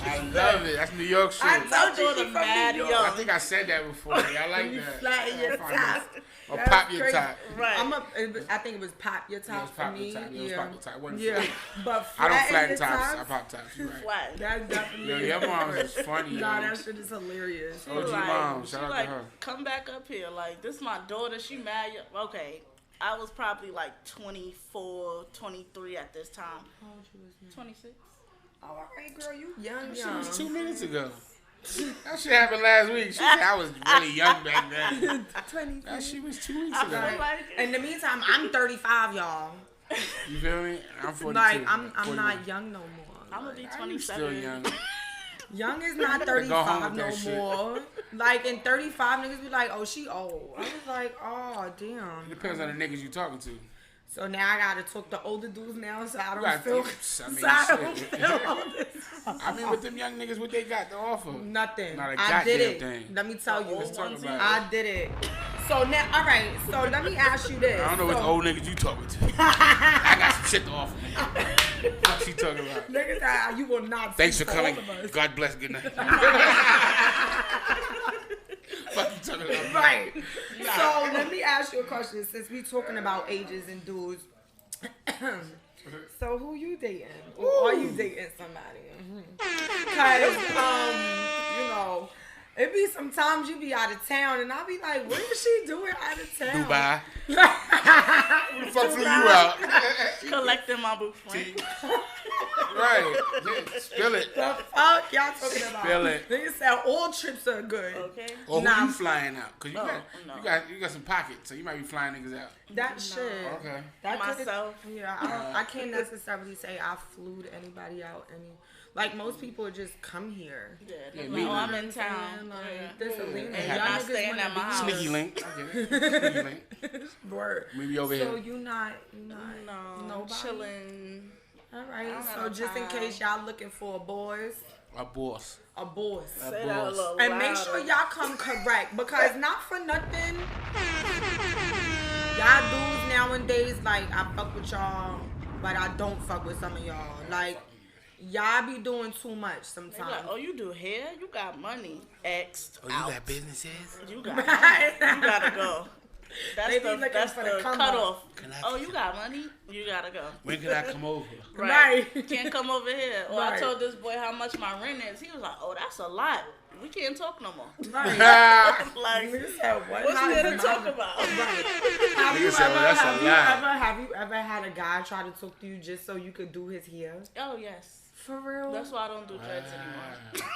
I love it. That's New York shit. I told you she's from New York. I think I said that before. I like that. Flatten your top. Or pop your top. Right. I think it was pop your top for me. It was pop your top. Yeah. But I don't flatten tops. I pop tops. You right. That's definitely. Yo, your mom is funny. Nah, that shit is hilarious. OG mom. Shout out to her. Come back up here. Like, this is my daughter. She mad. Okay. I was probably like 24, 23 at this time. How old you was now? 26. All right, girl. You young. She was 2 minutes ago. That shit happened last week. She said I was really young back then. 20. That shit was 2 weeks ago. Like in the meantime, I'm 35, y'all. You feel me? I'm 42. Like, I'm not young no more. I'm gonna be You 27. still young. Young is not 35 no more. Like, in 35, niggas be like, oh, she old. I was like, oh, damn. It depends on the niggas you talking to. So now I gotta talk to older dudes now, so I don't feel all this. I mean, with them young niggas, what they got to offer? Nothing. Not a I did it. thing. Let me tell you. Let's talk about I did it. So now, all right. So let me ask you this. I don't know what old niggas you talking to. I got some shit to offer. What she talking about? Niggas, you will not. Thanks for coming. God bless. Good night. Fuck you talking about? Right. So let me ask you a question. Since we talking about ages and dudes, so who you dating? Or are you dating somebody? Because you know, it be sometimes you be out of town and I be like, what is she doing out of town? Dubai. Who the fuck flew you out? Collecting my boyfriend. Right. Yeah, spill it. The fuck y'all talking about? Spill it. Niggas said all trips are good. Okay. Or who you flying out? Cause you you got some pockets, so you might be flying niggas out. That shit. Okay. That myself. Yeah, I can't necessarily say I flew to anybody out. Like most people just come here. Yeah, I'm in town. This and y'all not niggas staying at my house. Sneaky link. Sneaky link. Word. Maybe over here. So you not nobody? Chilling. All right. So just in case y'all looking for a boss. A boss. A boss. Say that a little and make louder. sure y'all come correct because not for nothing. Y'all dudes nowadays, like, I fuck with y'all, but I don't fuck with some of y'all. Like, y'all be doing too much sometimes. Like, oh, you do hair? You got money. X'd Oh, you out. got businesses? You got money. You gotta go. That's the cutoff. Oh, you got money? You gotta go. When can I come over? Right. Can't come over here. Or Right. I told this boy how much my rent is. He was like, oh, that's a lot. We can't talk no more. Right. Like, What? what's there to talk about? Right. Have you ever had a guy try to talk to you just so you could do his hair? Oh, yes. For real? That's why I don't do dreads anymore.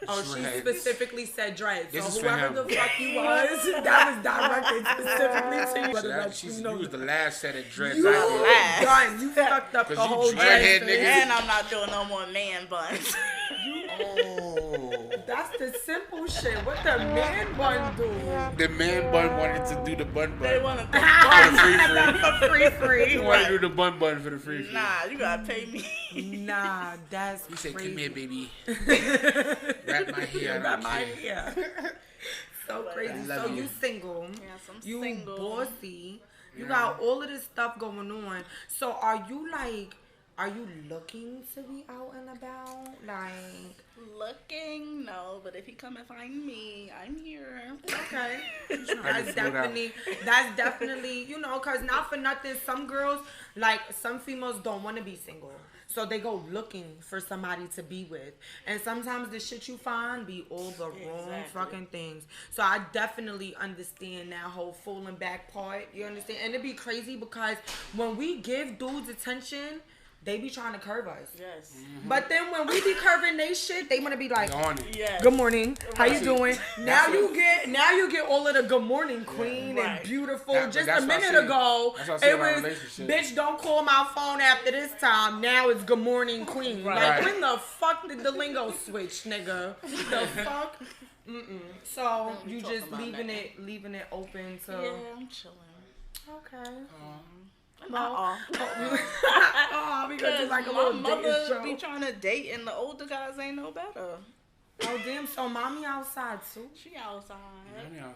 Oh, she specifically said dreads. This So is for whoever him. the fuck you was, that was directed specifically to you. You was the last set of dreads You I did. done. You fucked up the Cause you whole dreadhead dread niggas. thing. And I'm not doing no more man buns. Oh. That's the simple shit. What the man bun do? The man bun wanted to do the bun They bun. want to For the free. For free. He wanted to do the bun for the free. Nah, you gotta pay me. Nah, that's He said, crazy. come here, baby. Wrap my hair. Wrap my hair. So crazy. love So you. you single. Yes, I'm You single. bossy. You got all of this stuff going on. So are you looking to be out and about? Like, Looking, no, but if he come and find me, I'm here. okay. That's That's definitely, you know, because not for nothing, some girls, like, some females don't want to be single. So they go looking for somebody to be with. And sometimes the shit you find be all the wrong fucking things. So I definitely understand that whole falling back part. You understand? And it be crazy because when we give dudes attention, they be trying to curve us. Yes. But then when we be curving they shit, they want to be like, On it. Yes. good morning. How you doing? Now That's you get all of the good morning queen Right. and beautiful. That's Just a what I minute said. ago, That's what I said it about was relationships. bitch don't call my phone after this time. Now it's good morning queen. Right. Like Right. when the fuck did the lingo switch, nigga? The fuck? So you talking just about leaving that. it open to Yeah, I'm chilling. okay. Oh, Oh, we gonna do like a my little dating mother show. be trying to date, and the older guys ain't no better. Oh damn! So mommy outside too. She outside.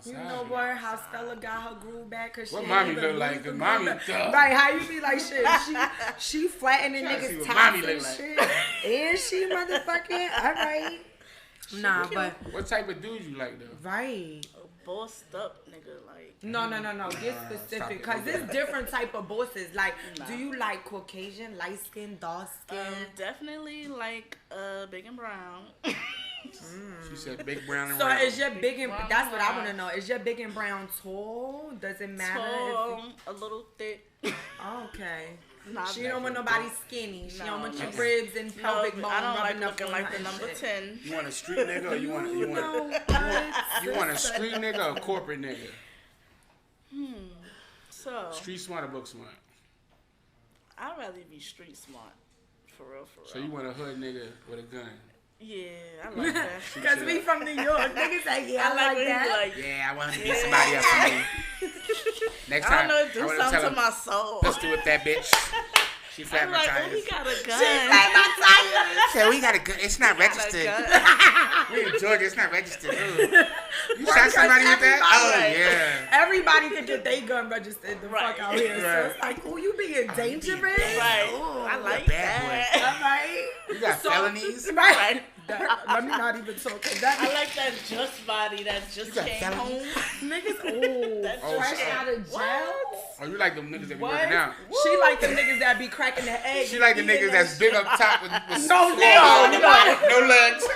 You know what? How Stella got her groove back? Cause What she mommy ain't even look like? lose the 'Cause groove mommy back. tough. Right? How you be like shit? She flattening Tryna see niggas' what tops mommy and look like. shit. And she motherfucking all right. Nah, but What type of dude you like, though? right. A bossed up nigga, like. No. Get specific, cause there's different type of bosses. Like, do you like Caucasian, light skin, dark skin? Definitely like big and brown. She said big brown and So round. is your big and Brown that's what I brown. want to know. Is your big and brown tall? Does it matter? Tall, a little thick. Okay. She don't want nobody skinny. She don't want your ribs and pelvic bone. I don't like looking like the number 10. You want a street nigga or you want a street nigga or a corporate nigga? So street smart or book smart? I'd rather be street smart. For real. So you want a hood nigga with a gun? Yeah, I like that. Because we from New York. Niggas say, yeah, I like that. Yeah, I want to be somebody else for me. Next time, I don't know, do something to my soul. Pistol with that bitch. She flat my tires. We got a gun. She flat my tires. So we got a gun. It's not registered. We in Georgia. It's not registered. You shot somebody with that? Oh, yeah. Everybody can get their gun registered the fuck out here. So it's like, oh, you being dangerous? Right. Ooh, I like that. All right. You got felonies? Right. Let me not even talk. I like that just body that just came home. Niggas, fresh out of jail. Oh, you like them niggas that be working out? She like them niggas that be cracking the eggs. She like the niggas that's big up top with no legs. No legs.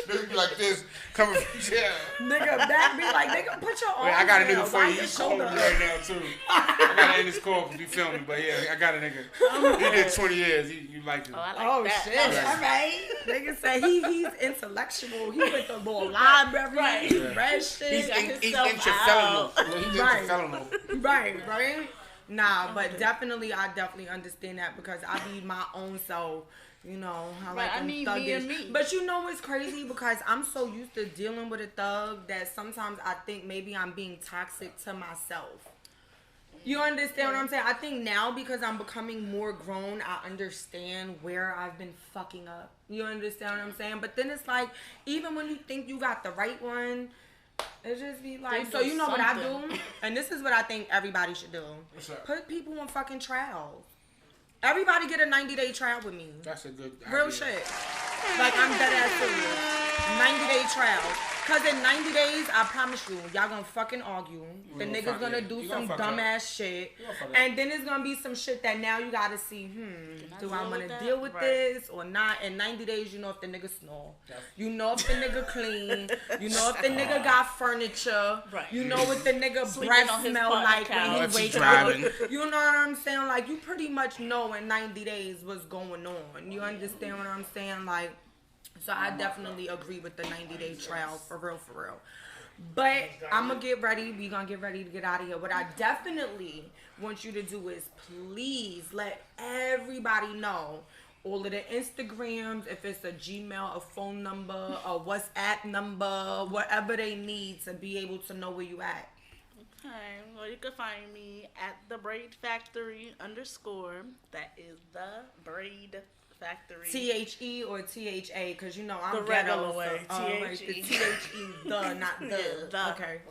Niggas be like this, coming from jail. Nigga, that be like, nigga, put your arms. Wait, I got a nigga for you. You He's calling me right now too. I got to end this call because we filming, but yeah, I got a nigga. He did 20 years. You like him? Oh, I like that. Shit! All right. Nigga say he's intellectual. He went to the library. Right. He read shit. He's intrafelonal. He's intrafelonal. Right. Nah, but definitely, I definitely understand that because I be my own self. You know, I need me and me. But you know what's crazy? Because I'm so used to dealing with a thug that sometimes I think maybe I'm being toxic to myself. You understand what I'm saying? I think now because I'm becoming more grown, I understand where I've been fucking up. You understand what I'm saying? But then it's like, even when you think you got the right one, it just be like, so you know what I do? And this is what I think everybody should do. What's up? Put people on fucking trials. Everybody get a 90-day trial with me. That's a good real idea. shit. Like, I'm dead ass serious. 90-day trial. Because in 90 days, I promise you, y'all gonna fucking argue. The nigga's gonna do some dumbass shit. And then it's gonna be some shit that now you gotta see, do I wanna deal with this or not? In 90 days, you know if the nigga snore. You know if the nigga clean. You know if the nigga got furniture. You know what the nigga breath smell like when he wake up. You know what I'm saying? Like, you pretty much know in 90 days what's going on. You understand what I'm saying? Like, so I definitely agree with the 90-day trial, for real. But I'm going to get ready. We going to get ready to get out of here. What I definitely want you to do is please let everybody know all of the Instagrams, if it's a Gmail, a phone number, a WhatsApp number, whatever they need to be able to know where you at. Okay, well, you can find me at the Braid Factory _ That is the Braid Factory. THE or THA? Because you know I'm the regular way. Right, the THE, the, not the. The. Okay.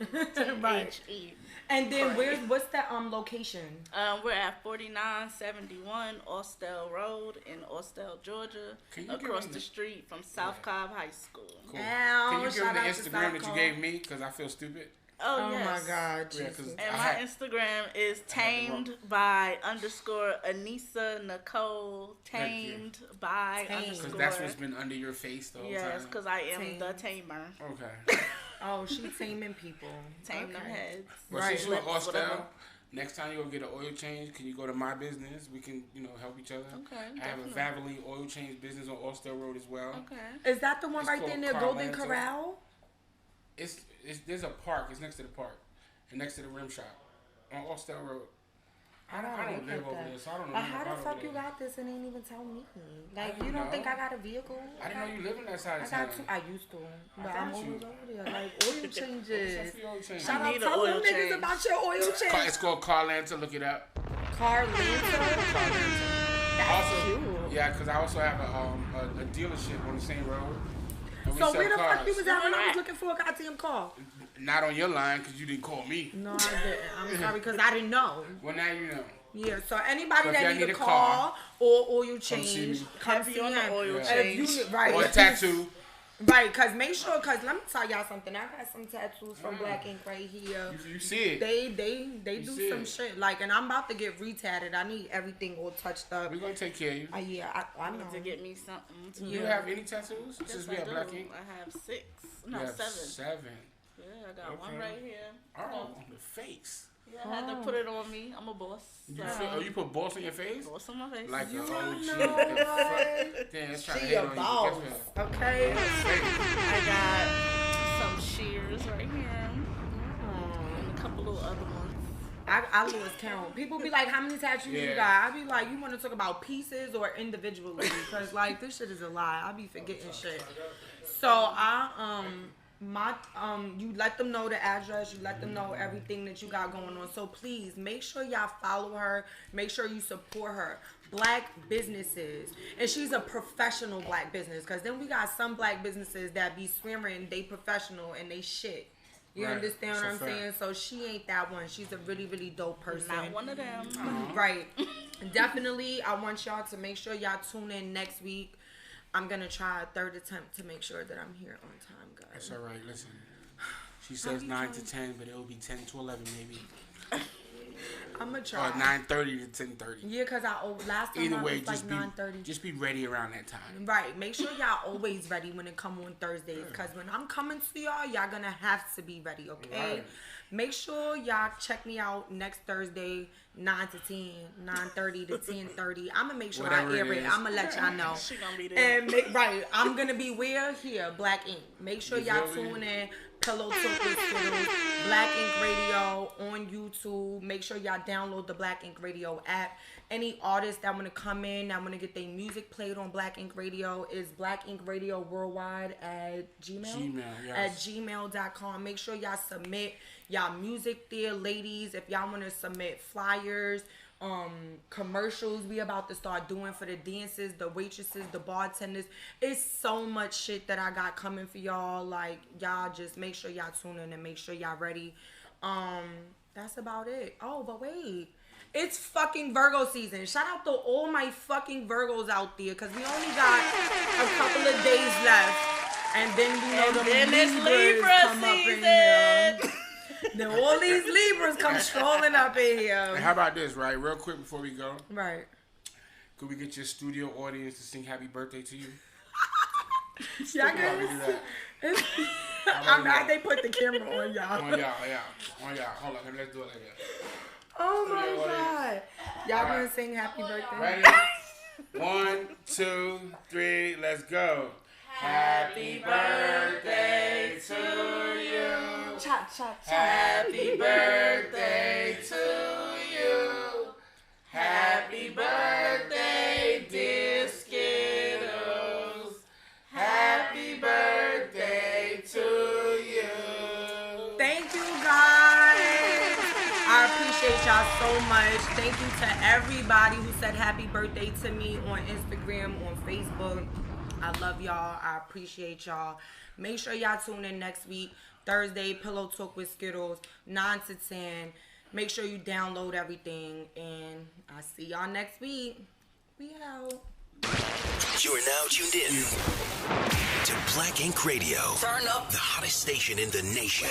Right. THE. And then what's that location? We're at 4971 Austell Road in Austell, Georgia, across the street from South Cobb High School. Cool. Can you give me the Instagram that you gave me? Because I feel stupid. Oh yes. My God. Yeah, and my Instagram is tamed by _Anissa Nicole. Tamed by _ Because that's what's been under your face the whole time. Yes, because I am the tamer. Okay. Oh, she taming people. Tame them heads. Well, since you're in Austell, next time you go get an oil change, can you go to my business? We can, help each other. Okay. I have a Vaverly oil change business on Austell Road as well. Okay. Is that the one right there near Golden Corral? There's a park. It's next to the park and next to the rim shop on Austell Road. I don't live over there, so I don't know. How the fuck you got this and ain't even tell me? Like, you don't think I got a vehicle? I didn't know you live in that side of town. I used to, but I'm always over there. Like, oil changes. Shout out, tell them niggas about your oil change. It's called Car Lanta. Look it up. Car Lanta? That's cute. Yeah, because I also have a dealership on the same road. So where the fuck you was at when I was looking for a goddamn car? Not on your line because you didn't call me. No, I didn't. I'm sorry because I didn't know. Well, now you know. Yeah, so anybody that need a car or oil change, come see on the oil change. Right. Or a tattoo. Right, because make sure, because let me tell y'all something. I got some tattoos from Black Ink right here. You see it. They do some shit. Like, and I'm about to get re-tatted. I need everything all touched up. We're going to take care of you. Yeah, I know. To get me something. Do you have any tattoos? Yes, Since we have Black Ink? I have 6. No, 7. 7. Yeah, I got one right here. Oh, on the face. Yeah, I had to put it on me. I'm a boss. You put boss on your face? Boss on my face. Like you a know Damn, let's try she to hate a on boss. you. Okay. I got some shears right here. And a couple of other ones. I lose count. People be like, how many tattoos you got? I be like, you want to talk about pieces or individually? Because, like, this shit is a lie. I be forgetting shit. So, you let them know the address. You let them know everything that you got going on. So, please, make sure y'all follow her. Make sure you support her. Black businesses. And she's a professional black business. Because then we got some black businesses that be swearing they professional and they shit. You understand what I'm saying? So she ain't that one. She's a really, really dope person. Not one of them. Right. Definitely, I want y'all to make sure y'all tune in next week. I'm going to try a third attempt to make sure that I'm here on time, guys. That's all right. Listen, she says 9 to 10, but it'll be 10 to 11 maybe. I'm going to try. Or 9:30 to 10:30. Yeah, because last time Either way, I was like 9:30. Just be ready around that time. Right. Make sure y'all always ready when it come on Thursdays. Because when I'm coming to y'all going to have to be ready, okay? Right. Make sure y'all check me out next Thursday, 9 to 10, 9:30 to 10:30. I'm going to make sure Whatever I air it. I'm going to let y'all know. She going to be there. And I'm going to be where? Here, Black Ink. Make sure y'all tune in. Pillow Talk with Skiddlez, Black Ink Radio on YouTube. Make sure y'all download the Black Ink Radio app. Any artists that want to come in, that want to get their music played on Black Ink Radio is Black Ink Radio Worldwide at Gmail, yes. At gmail.com. Make sure y'all submit y'all music there, ladies. If y'all want to submit flyers, commercials we about to start doing for the dancers, the waitresses, the bartenders. It's so much shit that I got coming for y'all. Like, y'all just make sure y'all tune in and make sure y'all ready. That's about it. Oh, but wait. It's fucking Virgo season. Shout out to all my fucking Virgos out there, because we only got a couple of days left. And then we know the Libras come up in here. Then all these Libras come strolling up in here. And how about this, right? Real quick before we go. Right. Could we get your studio audience to sing happy birthday to you? Y'all can I'm mad they put the camera on y'all. On y'all. Hold on, let's do it like that. Oh my God. Y'all gonna sing happy birthday? Ready? 1, 2, 3, let's go. Happy birthday to you. Cha cha cha. Happy birthday to you. Happy birthday, dear Skiddlez. Happy birthday to you. Thank you, guys. I appreciate y'all so much. Thank you to everybody who said happy birthday to me on Instagram, on Facebook. I love y'all. I appreciate y'all. Make sure y'all tune in next week. Thursday, Pillow Talk with Skiddlez, 9 to 10. Make sure you download everything. And I'll see y'all next week. We out. You are now tuned in to Black Ink Radio. Turn up the hottest station in the nation.